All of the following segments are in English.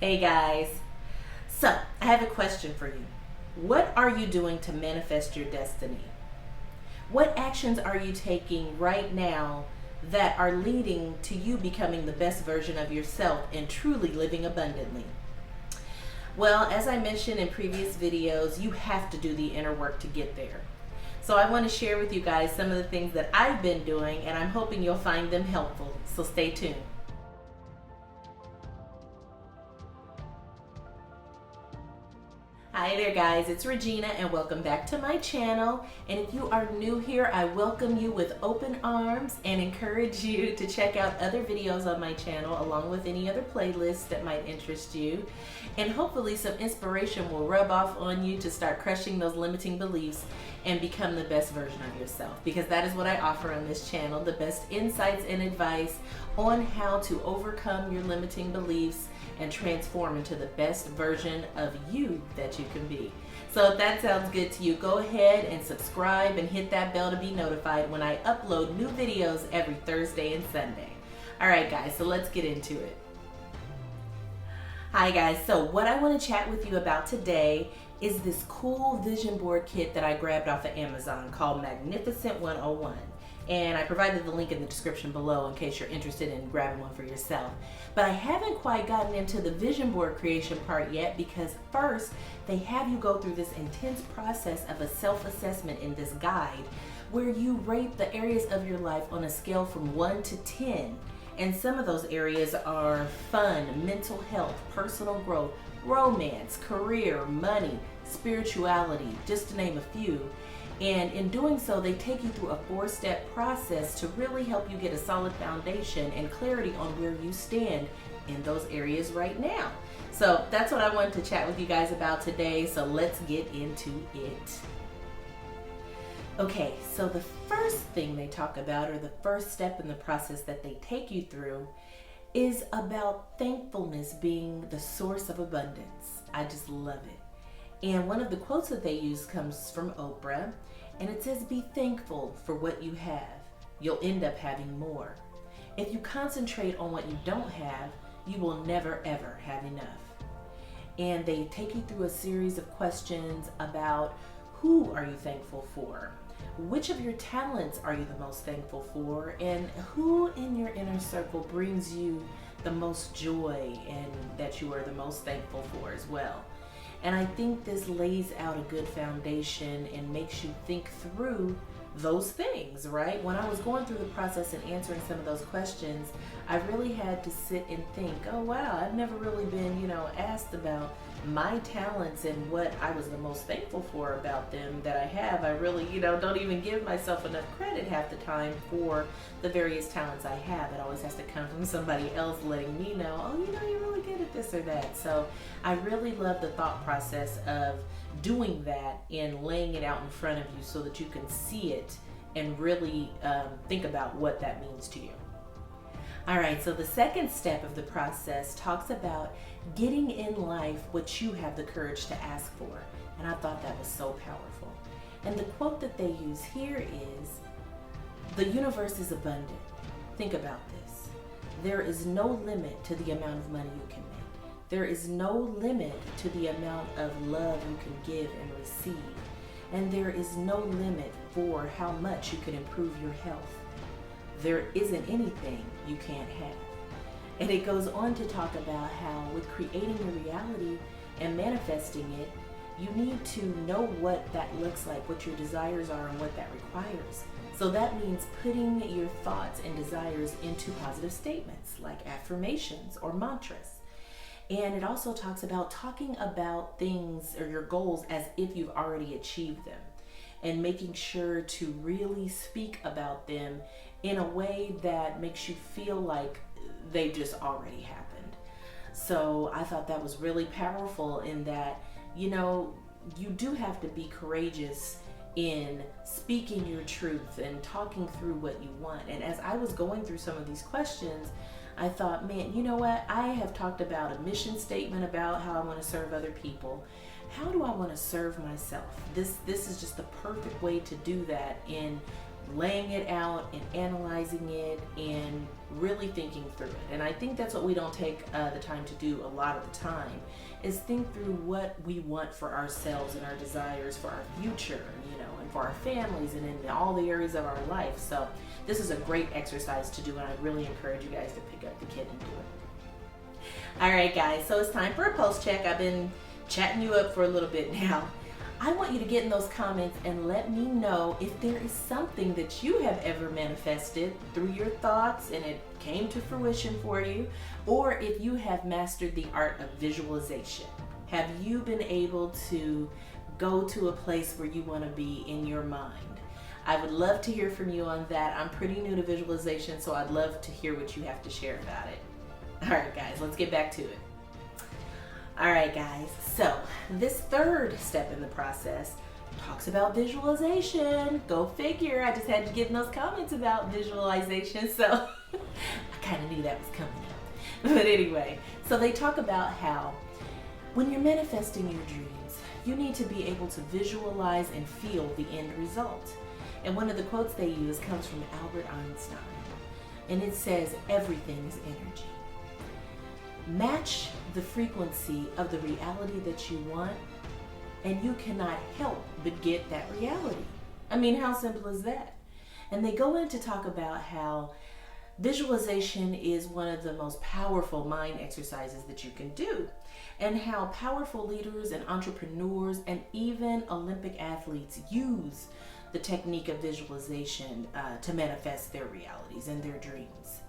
Hey guys. So, I have a question for you. What are you doing to manifest your destiny? What actions are you taking right now that are leading to you becoming the best version of yourself and truly living abundantly? Well, as I mentioned in previous videos, you have to do the inner work to get there. So, I want to share with you guys some of the things that I've been doing, and I'm hoping you'll find them helpful. So, stay tuned. Hi there guys, it's Regina and welcome back to my channel. And if you are new here, I welcome you with open arms and encourage you to check out other videos on my channel along with any other playlists that might interest you. And hopefully some inspiration will rub off on you to start crushing those limiting beliefs and become the best version of yourself, because that is what I offer on this channel, the best insights and advice on how to overcome your limiting beliefs and transform into the best version of you that you can be. So if that sounds good to you, go ahead and subscribe and hit that bell to be notified when I upload new videos every Thursday and Sunday. All right guys, so let's get into it. Hi guys, so what I want to chat with you about today is this cool vision board kit that I grabbed off of Amazon called Magnificent 101. And I provided the link in the description below in case you're interested in grabbing one for yourself. But I haven't quite gotten into the vision board creation part yet, because first they have you go through this intense process of a self-assessment in this guide where you rate the areas of your life on a scale from 1 to 10. And some of those areas are fun, mental health, personal growth, romance, career, money, spirituality, just to name a few. And in doing so, they take you through a 4-step process to really help you get a solid foundation and clarity on where you stand in those areas right now. So that's what I wanted to chat with you guys about today. So let's get into it. Okay, so the first thing they talk about, or the first step in the process that they take you through, is about thankfulness being the source of abundance. I just love it. And one of the quotes that they use comes from Oprah, and it says, "Be thankful for what you have. You'll end up having more. If you concentrate on what you don't have, you will never ever have enough." And they take you through a series of questions about who are you thankful for? Which of your talents are you the most thankful for? And who in your inner circle brings you the most joy and that you are the most thankful for as well? And I think this lays out a good foundation and makes you think through those things, right? When I was going through the process and answering some of those questions, I really had to sit and think, oh wow, I've never really been, asked about my talents and what I was the most thankful for about them that I have. I really, don't even give myself enough credit half the time for the various talents I have. It always has to come from somebody else letting me know, oh, you're really good at this or that. So I really love the thought process of doing that and laying it out in front of you so that you can see it and really think about what that means to you. All right, so the second step of the process talks about getting in life what you have the courage to ask for. And I thought that was so powerful. And the quote that they use here is, "The universe is abundant. Think about this. There is no limit to the amount of money you can make. There is no limit to the amount of love you can give and receive. And there is no limit for how much you can improve your health. There isn't anything you can't have." And it goes on to talk about how with creating your reality and manifesting it, you need to know what that looks like, what your desires are, and what that requires. So that means putting your thoughts and desires into positive statements like affirmations or mantras. And it also talks about talking about things or your goals as if you've already achieved them, and making sure to really speak about them in a way that makes you feel like they just already happened. So I thought that was really powerful in that, you do have to be courageous in speaking your truth and talking through what you want. And as I was going through some of these questions, I thought, man, you know what? I have talked about a mission statement about how I want to serve other people. How do I want to serve myself? This is just the perfect way to do that in laying it out and analyzing it and really thinking through it. And I think that's what we don't take the time to do a lot of the time, is think through what we want for ourselves and our desires for our future, and for our families and in all the areas of our life. So this is a great exercise to do, and I really encourage you guys to pick up the kit and do it. All right, guys, so it's time for a post check. I've been chatting you up for a little bit now. I want you to get in those comments and let me know if there is something that you have ever manifested through your thoughts and it came to fruition for you, or if you have mastered the art of visualization. Have you been able to go to a place where you want to be in your mind? I would love to hear from you on that. I'm pretty new to visualization, so I'd love to hear what you have to share about it. All right, guys, let's get back to it. All right, guys, so this third step in the process talks about visualization. Go figure. I just had to get in those comments about visualization, so I kind of knew that was coming up. But anyway, so they talk about how when you're manifesting your dreams, you need to be able to visualize and feel the end result. And one of the quotes they use comes from Albert Einstein, and it says, "Everything is energy." Match the frequency of the reality that you want, and you cannot help but get that reality. I mean, how simple is that? And they go in to talk about how visualization is one of the most powerful mind exercises that you can do, and how powerful leaders and entrepreneurs and even Olympic athletes use the technique of visualization to manifest their realities and their dreams.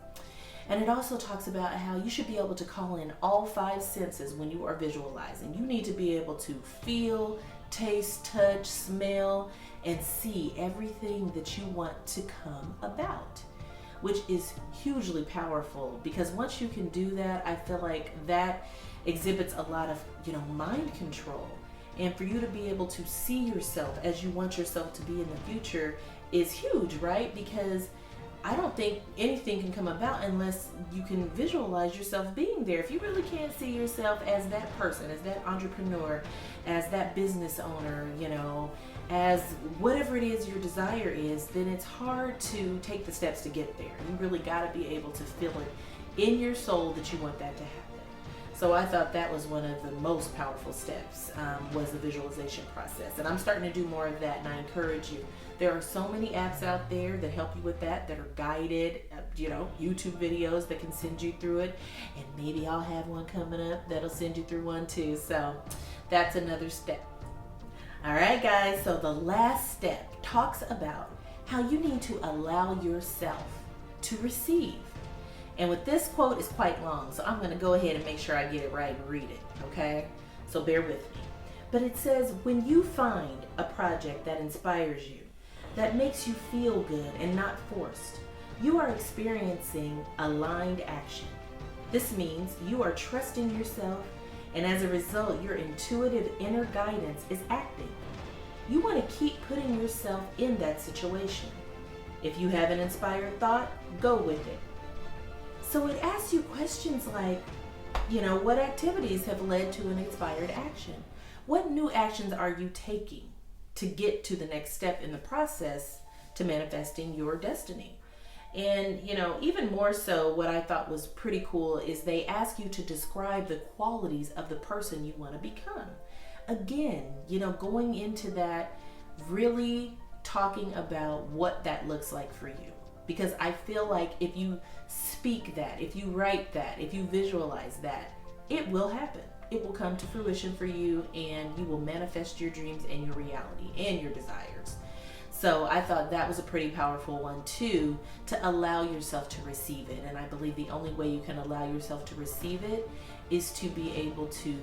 And it also talks about how you should be able to call in all 5 senses when you are visualizing. You need to be able to feel, taste, touch, smell, and see everything that you want to come about, which is hugely powerful, because once you can do that, I feel like that exhibits a lot of, mind control. And for you to be able to see yourself as you want yourself to be in the future is huge, right? Because I don't think anything can come about unless you can visualize yourself being there. If you really can't see yourself as that person, as that entrepreneur, as that business owner, as whatever it is your desire is, then it's hard to take the steps to get there. You really got to be able to feel it in your soul that you want that to happen. So I thought that was one of the most powerful steps, was the visualization process. And I'm starting to do more of that, and I encourage you. There are so many apps out there that help you with that are guided, YouTube videos that can send you through it. And maybe I'll have one coming up that'll send you through one too. So that's another step. All right, guys, so the last step talks about how you need to allow yourself to receive. And with this quote is quite long, so I'm going to go ahead and make sure I get it right and read it, okay? So bear with me. But it says, when you find a project that inspires you, that makes you feel good and not forced, you are experiencing aligned action. This means you are trusting yourself, and as a result, your intuitive inner guidance is acting. You want to keep putting yourself in that situation. If you have an inspired thought, go with it. So it asks you questions like, what activities have led to an inspired action? What new actions are you taking to get to the next step in the process to manifesting your destiny? And, even more so, what I thought was pretty cool is they ask you to describe the qualities of the person you want to become. Again, going into that, really talking about what that looks like for you. Because I feel like if you speak that, if you write that, if you visualize that, it will happen. It will come to fruition for you, and you will manifest your dreams and your reality and your desires. So I thought that was a pretty powerful one too, to allow yourself to receive it. And I believe the only way you can allow yourself to receive it is to be able to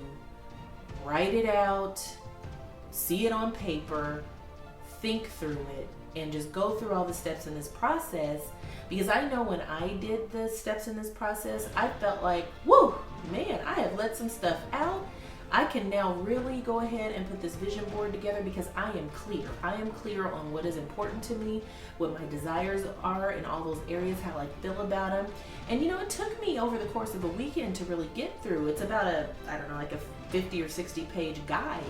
write it out, see it on paper, think through it, and just go through all the steps in this process. Because I know when I did the steps in this process, I felt like, whoa, man, I have let some stuff out. I can now really go ahead and put this vision board together because I am clear. I am clear on what is important to me, what my desires are in all those areas, how I feel about them. And it took me over the course of a weekend to really get through. It's about like a 50 or 60 page guide.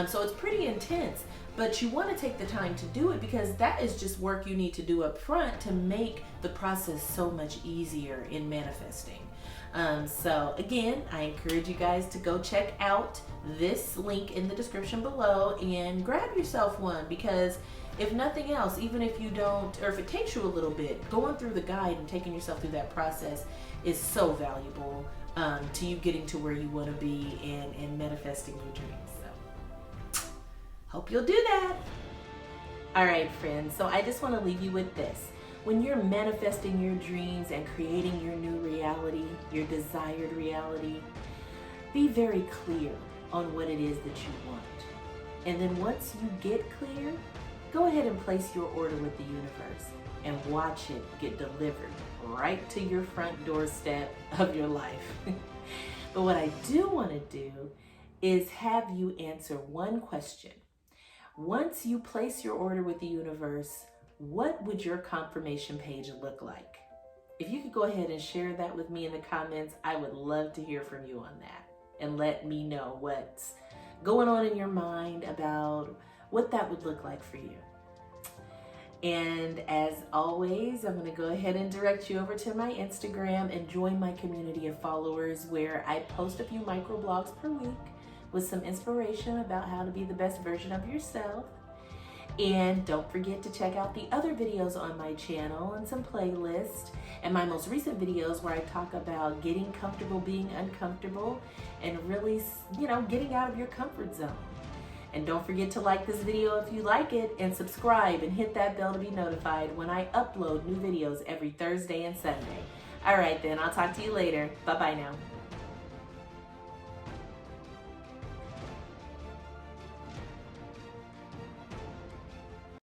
So it's pretty intense, But you want to take the time to do it because that is just work you need to do up front to make the process so much easier in manifesting. So again, I encourage you guys to go check out this link in the description below and grab yourself one, because if nothing else, even if you don't, or if it takes you a little bit, going through the guide and taking yourself through that process is so valuable to you getting to where you want to be and manifesting your dreams. So hope you'll do that. All right, friends. So I just want to leave you with this. When you're manifesting your dreams and creating your new reality, your desired reality, be very clear on what it is that you want. And then once you get clear, go ahead and place your order with the universe and watch it get delivered right to your front doorstep of your life. But what I do want to do is have you answer one question. Once you place your order with the universe, what would your confirmation page look like? If you could go ahead and share that with me in the comments, I would love to hear from you on that and let me know what's going on in your mind about what that would look like for you. And as always, I'm going to go ahead and direct you over to my Instagram and join my community of followers, where I post a few microblogs per week with some inspiration about how to be the best version of yourself. And don't forget to check out the other videos on my channel and some playlists and my most recent videos where I talk about getting comfortable being uncomfortable and really, getting out of your comfort zone. And don't forget to like this video if you like it, and subscribe and hit that bell to be notified when I upload new videos every Thursday and Sunday. All right then, I'll talk to you later. Bye-bye now.